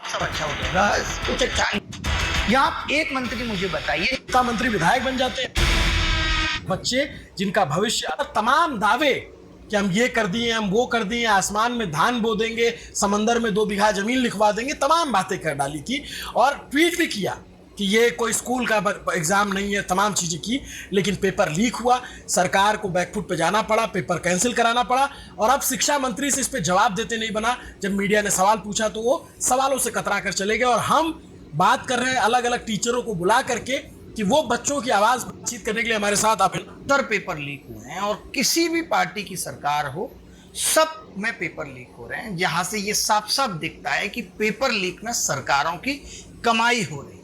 सब अच्छा हो जाएगा, कुछ अच्छा नहीं। या आप एक मंत्री मुझे बताइए, नेता मंत्री विधायक बन जाते हैं। बच्चे जिनका भविष्य, तमाम दावे कि हम ये कर दिए, हम वो कर दिए, आसमान में धान बो देंगे, समंदर में 2 बीघा जमीन लिखवा देंगे, तमाम बातें कर डाली थी। और ट्वीट भी किया कि ये कोई स्कूल का एग्जाम नहीं है, तमाम चीज़ें की। लेकिन पेपर लीक हुआ, सरकार को बैकफुट पे जाना पड़ा, पेपर कैंसिल कराना पड़ा। और अब शिक्षा मंत्री से इस पे जवाब देते नहीं बना। जब मीडिया ने सवाल पूछा तो वो सवालों से कतरा कर चले गए। और हम बात कर रहे हैं अलग अलग टीचरों को बुला करके कि वो बच्चों की आवाज़ बातचीत करने के लिए हमारे साथ आप। उत्तर पेपर लीक हुए हैं और किसी भी पार्टी की सरकार हो, सब में पेपर लीक हो रहे हैं, जहां से ये साफ साफ दिखता है कि पेपर लीक में सरकारों की कमाई हो रही है।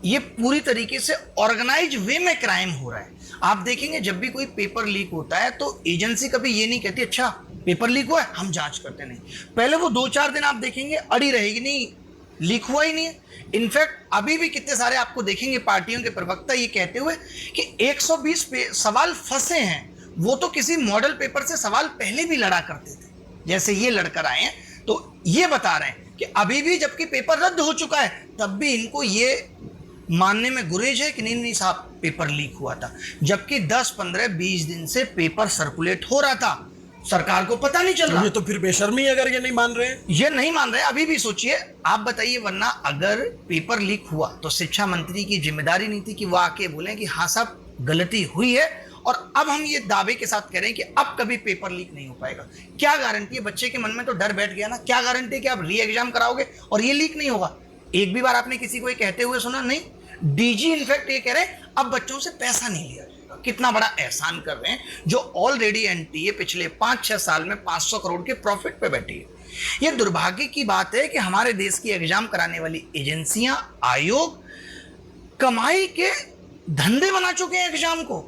ये पूरी तरीके से ऑर्गेनाइज वे में क्राइम हो रहा है। आप देखेंगे जब भी कोई पेपर लीक होता है तो एजेंसी कभी ये नहीं कहती अच्छा पेपर लीक हुआ है हम जांच करते नहीं। पहले वो 2-4 दिन आप देखेंगे अड़ी रहेगी, नहीं लीक हुआ ही नहीं है। इनफैक्ट अभी भी कितने सारे आपको देखेंगे पार्टियों के प्रवक्ता ये कहते हुए कि 120 सवाल फंसे हैं। वो तो किसी मॉडल पेपर से सवाल पहले भी लड़ा करते थे, जैसे ये लड़कर आए हैं। तो ये बता रहे हैं कि अभी भी जबकि पेपर रद्द हो चुका है तब भी इनको ये मानने में गुरेज है कि नहीं साहब पेपर लीक हुआ था, जबकि 10, 15, 20 दिन से पेपर सर्कुलेट हो रहा था, सरकार को पता नहीं चल रहा। ये तो फिर बेशर्मी अगर ये नहीं मान रहे हैं, ये नहीं मान रहे। अभी भी सोचिए, आप बताइए, वरना अगर पेपर लीक हुआ तो शिक्षा मंत्री की जिम्मेदारी नहीं थी कि वो आके बोलें कि हाँ साहब गलती हुई है। और अब हम ये दावे के साथ कह रहे हैं कि अब कभी पेपर लीक नहीं हो पाएगा। क्या गारंटी है? बच्चे के मन में तो डर बैठ गया ना। क्या गारंटी है कि आप री एग्जाम कराओगे और ये लीक नहीं होगा? एक भी बार आपने किसी को कहते हुए सुना? नहीं। डीजी इनफैक्ट ये कह रहे हैं अब बच्चों से पैसा नहीं लिया जाएगा। कितना बड़ा एहसान कर रहे हैं, जो ऑलरेडी एनटीए पिछले 5-6 साल में 500 करोड़ के प्रॉफिट पे बैठी है। ये दुर्भाग्य की बात है कि हमारे देश की एग्जाम कराने वाली एजेंसियां, आयोग कमाई के धंधे बना चुके हैं एग्जाम को।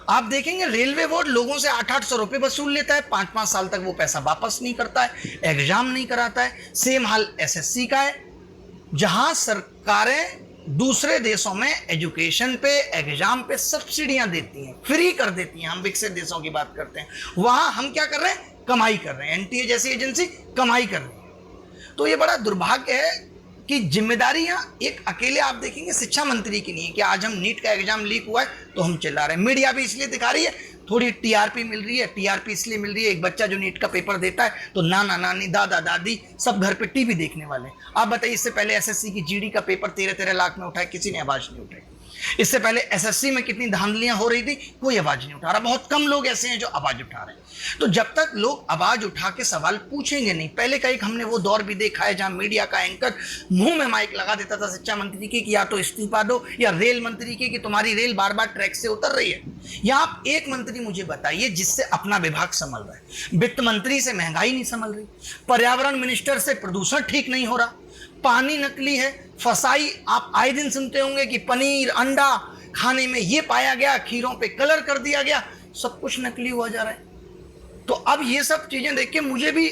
आप देखेंगे रेलवे बोर्ड लोगों से 800-800 रुपए वसूल लेता है, 5-5 साल तक वो पैसा वापस नहीं करता है, एग्जाम नहीं कराता है। सेम हाल एसएससी का है, जहां सरकारें दूसरे देशों में एजुकेशन पे, एग्जाम पे सब्सिडियां देती हैं, फ्री कर देती हैं। हम विकसित देशों की बात करते हैं, वहां हम क्या कर रहे हैं? कमाई कर रहे हैं। एनटीए जैसी एजेंसी कमाई कर रही है। तो ये बड़ा दुर्भाग्य है कि जिम्मेदारी यहाँ एक अकेले आप देखेंगे शिक्षा मंत्री की नहीं है कि आज हम नीट का एग्जाम लीक हुआ है तो हम चिल्ला रहे हैं। मीडिया भी इसलिए दिखा रही है, थोड़ी टीआरपी मिल रही है। टीआरपी इसलिए मिल रही है, एक बच्चा जो नीट का पेपर देता है तो नाना नानी, दादा दादी सब घर पे टीवी देखने वाले। आप बताइए, इससे पहले एसएससी की जीडी का पेपर 13-13 लाख में उठाया, किसी ने आवाज नहीं उठाई। इससे पहले एसएससी में कितनी धांधलियां हो रही थी, कोई आवाज नहीं उठा रहा। बहुत कम लोग ऐसे हैं जो आवाज उठा रहे हैं। तो जब तक लोग आवाज उठा के सवाल पूछेंगे नहीं, पहले का एक हमने वो दौर भी देखा है जहां मीडिया का एंकर मुंह में माइक लगा देता था शिक्षा मंत्री की कि या तो इस्तीफा दो, या रेल मंत्री की कि तुम्हारी रेल बार बार ट्रैक से उतर रही है। या आप एक मंत्री मुझे बताइए जिससे अपना विभाग संभल रहा है। वित्त मंत्री से महंगाई नहीं संभल रही, पर्यावरण मिनिस्टर से प्रदूषण ठीक नहीं हो रहा, पानी नकली है, फसाई आप आए दिन सुनते होंगे कि पनीर, अंडा खाने में ये पाया गया, खीरों पे कलर कर दिया गया, सब कुछ नकली हुआ जा रहा है। तो अब ये सब चीजें देख के मुझे भी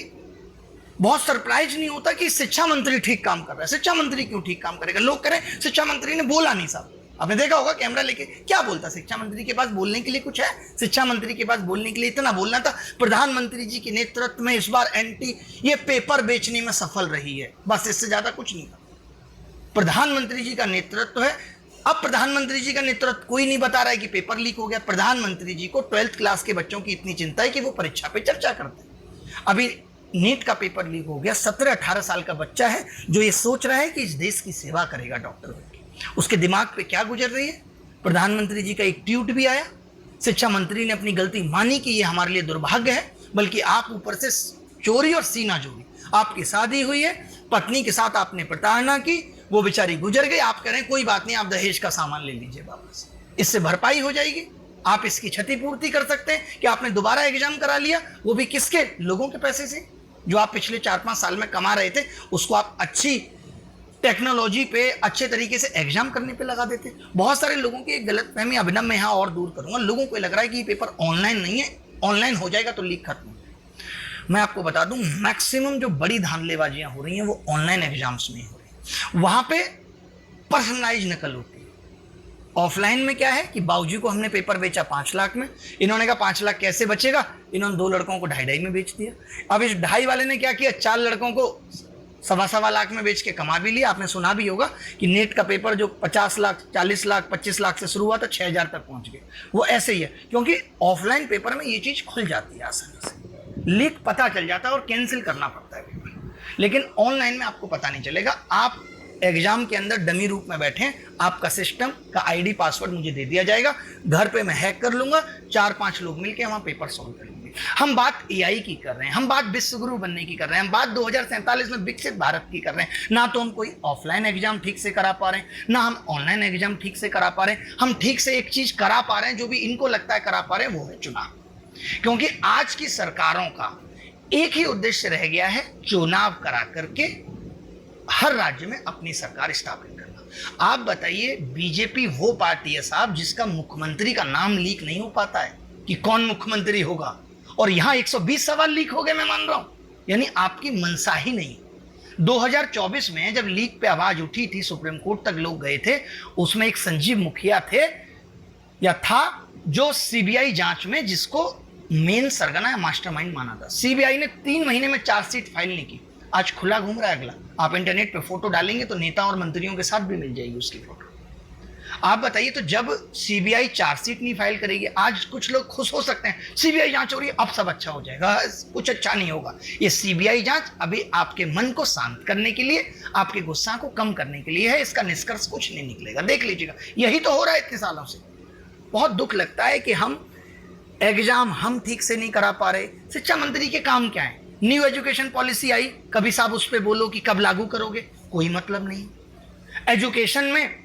बहुत सरप्राइज नहीं होता कि शिक्षा मंत्री ठीक काम कर रहा है। शिक्षा मंत्री क्यों ठीक काम करेगा? लोग कह रहे हैं शिक्षा मंत्री ने बोला नहीं। साहब आपने देखा होगा कैमरा लेके क्या बोलता? शिक्षा मंत्री के पास बोलने के लिए कुछ है? शिक्षा मंत्री के पास बोलने के लिए इतना बोलना था, प्रधानमंत्री जी के नेतृत्व में इस बार एनटी ये पेपर बेचने में सफल रही है, बस इससे ज्यादा कुछ नहीं था। प्रधानमंत्री जी का नेतृत्व है। अब प्रधानमंत्री जी का नेतृत्व कोई नहीं बता रहा है कि पेपर लीक हो गया। प्रधानमंत्री जी को 12th क्लास के बच्चों की इतनी चिंता है कि वो परीक्षा पे चर्चा करते हैं। अभी नीट का पेपर लीक हो गया, 17-18 साल का बच्चा है जो ये सोच रहा है कि इस देश की सेवा करेगा डॉक्टर बनके। उसके दिमाग पे क्या गुजर रही है? प्रधानमंत्री जी का एक ट्वीट भी आया, शिक्षा मंत्री ने अपनी गलती मानी कि ये हमारे लिए दुर्भाग्य है, बल्कि आप ऊपर से चोरी और सीना जोड़ी। आपकी शादी हुई है, पत्नी के साथ आपने प्रताड़ना की, वो बेचारी गुजर गई, आप कह रहे हैं कोई बात नहीं, आप दहेज का सामान ले लीजिए वापस, इससे भरपाई हो जाएगी, आप इसकी क्षतिपूर्ति कर सकते हैं कि आपने दोबारा एग्जाम करा लिया, वो भी किसके? लोगों के पैसे से, जो आप पिछले 4-5 साल में कमा रहे थे, उसको आप अच्छी टेक्नोलॉजी पे, अच्छे तरीके से एग्जाम करने पे लगा देते। बहुत सारे लोगों की एक गलतफहमी अभिनव मैं यहाँ और दूर करूंगा। लोगों को लग रहा है कि ये पेपर ऑनलाइन नहीं है, ऑनलाइन हो जाएगा तो लीक खत्म। मैं आपको बता दूं, मैक्सिमम जो बड़ी धांधलेबाजियां हो रही हैं वो ऑनलाइन एग्जाम्स में हो रही हैं। वहां पे पर्सनलाइज नकल होती है। ऑफलाइन में क्या है कि बाबूजी को हमने पेपर बेचा 5 लाख में, इन्होंने कहा 5 लाख कैसे बचेगा, इन्होंने 2 लड़कों को 2.5 में बेच दिया। अब इस 2.5 वाले ने क्या किया, 4 लड़कों को सवा लाख में बेच के कमा भी लिया। आपने सुना भी होगा कि नेट का पेपर जो 50 लाख 40 लाख 25 लाख से शुरू हुआ था 6000 तक पहुंच गए। वो ऐसे ही है, क्योंकि ऑफलाइन पेपर में ये चीज़ खुल जाती है आसानी से, लीक पता चल जाता है और कैंसिल करना पड़ता है पेपर। लेकिन ऑनलाइन में आपको पता नहीं चलेगा। आप एग्जाम के अंदर डमी रूप में बैठे, आपका सिस्टम का आईडी पासवर्ड मुझे दे दिया जाएगा, घर पे मैं हैक कर लूंगा, 4-5 लोग मिलकर वहाँ पेपर सॉल्व कर लेंगे। हम बात एआई की कर रहे हैं, हम बात विश्वगुरु बनने की कर रहे हैं, हम बात 2047 में विकसित भारत की कर रहे हैं। ना तो हम कोई ऑफलाइन एग्जाम ठीक से करा पा रहे हैं, ना हम ऑनलाइन एग्जाम ठीक से करा पा रहे हैं। हम ठीक से एक चीज करा पा रहे हैं जो भी इनको लगता है करा पा रहे हैं, वो है चुनाव। क्योंकि आज की सरकारों का एक ही उद्देश्य रह गया है, चुनाव करा करके हर राज्य में अपनी सरकार स्थापित करना। आप बताइए, बीजेपी वो पार्टी है साहब जिसका मुख्यमंत्री का नाम लीक नहीं हो पाता है कि कौन मुख्यमंत्री होगा, और यहां 120 सवाल लीक हो गए, मैं मान रहा हूं। यानी आपकी मनसा ही नहीं। 2024 में जब लीक पे आवाज उठी थी, सुप्रीम कोर्ट तक लोग गए थे, उसमें एक संजीव मुखिया थे या था जो सीबीआई जांच में जिसको मेन सरगना या मास्टरमाइंड माना था। सीबीआई ने 3 महीने में चार्जशीट फाइल नहीं की, आज खुला घूम रहा है अगला। आप इंटरनेट पे फोटो डालेंगे तो नेता और मंत्रियों के साथ भी मिल जाएगी उसकी फोटो। आप बताइए, तो जब सीबीआई चार्जशीट नहीं फाइल करेगी, आज कुछ लोग खुश हो सकते हैं सीबीआई जांच हो रही है, अब सब अच्छा हो जाएगा। कुछ अच्छा नहीं होगा। ये सीबीआई जांच अभी आपके मन को शांत करने के लिए, आपके गुस्सा को कम करने के लिए है। इसका निष्कर्ष कुछ नहीं निकलेगा, देख लीजिएगा। यही तो हो रहा है इतने सालों से। बहुत दुख लगता है कि हम एग्जाम हम ठीक से नहीं करा पा रहे। शिक्षा मंत्री के काम क्या है? न्यू एजुकेशन पॉलिसी आई, कभी साहब उस पर बोलो कि कब लागू करोगे, कोई मतलब नहीं। एजुकेशन में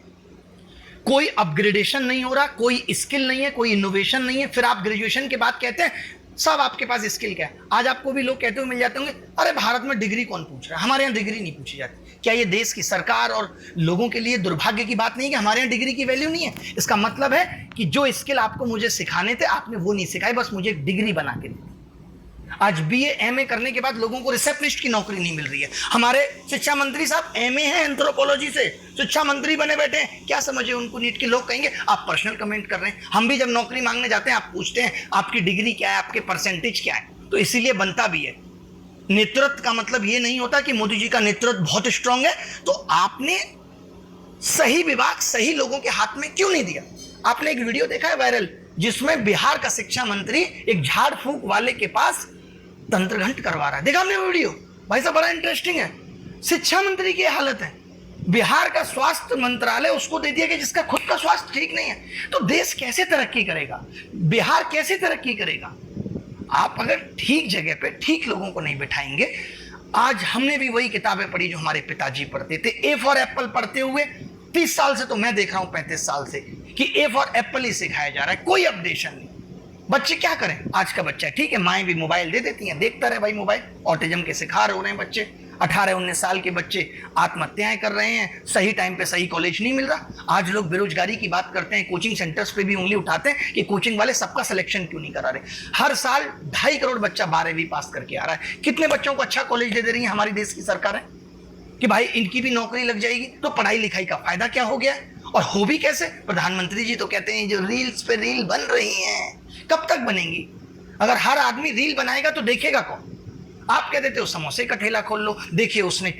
कोई अपग्रेडेशन नहीं हो रहा, कोई स्किल नहीं है, कोई इनोवेशन नहीं है। फिर आप ग्रेजुएशन के बाद कहते हैं साहब आपके पास स्किल क्या है। आज आपको भी लोग कहते हुए मिल जाते होंगे, अरे भारत में डिग्री कौन पूछ रहा है, हमारे यहाँ डिग्री नहीं पूछी जाती। क्या ये देश की सरकार और लोगों के लिए दुर्भाग्य की बात नहीं है कि हमारे यहाँ डिग्री की वैल्यू नहीं है? इसका मतलब है कि जो स्किल आपको मुझे सिखाने थे आपने वो नहीं सिखाए, बस मुझे एक डिग्री बना के दी। आज बीए एमए करने के बाद लोगों को रिसेप्शनिस्ट की नौकरी नहीं मिल रही है। हमारे शिक्षा मंत्री साहब एमए हैं एंथ्रोपोलॉजी से, शिक्षा मंत्री बने बैठे हैं। क्या समझे उनको नीट के? लोग कहेंगे आप पर्सनल कमेंट कर रहे हैं। हम भी जब नौकरी मांगने जाते हैं आप पूछते हैं आपकी डिग्री क्या है, आपके परसेंटेज क्या है, तो इसीलिए बनता भी है। नेतृत्व का मतलब ये नहीं होता कि मोदी जी का नेतृत्व बहुत स्ट्रांग है तो आपने सही विभाग सही लोगों के हाथ में क्यों नहीं दिया। आपने एक वीडियो देखा है वायरल, जिसमें बिहार का शिक्षा मंत्री एक झाड़ फूंक वाले के पास तंत्र घंट करवा रहा है। देखा आपने वीडियो? भाई साहब बड़ा इंटरेस्टिंग है। शिक्षा मंत्री की हालत है, बिहार का स्वास्थ्य मंत्रालय उसको दे दिया कि जिसका खुद का स्वास्थ्य ठीक नहीं है। तो देश कैसे तरक्की करेगा, बिहार कैसे तरक्की करेगा? आप अगर ठीक जगह पे ठीक लोगों को नहीं बिठाएंगे। आज हमने भी वही किताबें पढ़ी जो हमारे पिताजी पढ़ते थे। ए फॉर एप्पल पढ़ते हुए 30 साल से, तो मैं देख रहा हूं 35 साल से कि ए फॉर एप्पल ही सिखाया जा रहा है, कोई अपडेशन नहीं। बच्चे क्या करें? आज का बच्चा ठीक है, माएँ भी मोबाइल दे देती हैं, देखता रहे भाई मोबाइल। ऑटिज्म के शिकार हो रहे हैं बच्चे, 18-19 साल के बच्चे आत्महत्याएं कर रहे हैं, सही टाइम पे सही कॉलेज नहीं मिल रहा। आज लोग बेरोजगारी की बात करते हैं, कोचिंग सेंटर्स पे भी उंगली उठाते हैं कि कोचिंग वाले सबका सिलेक्शन क्यों नहीं करा रहे। हर साल 2.5 करोड़ बच्चा 12वीं पास करके आ रहा है। कितने बच्चों को अच्छा कॉलेज दे रही है हमारी देश की सरकार है कि भाई इनकी भी नौकरी लग जाएगी। तो पढ़ाई लिखाई का फायदा क्या हो गया? और हो भी कैसे? प्रधानमंत्री जी तो कहते हैं जो रील्स पे रील बन रही हैं, कब तक बनेंगी? अगर हर आदमी रील बनाएगा तो देखेगा कौन? आप कह देते हो समोसे का ठेला खोल लो, देखिए उसने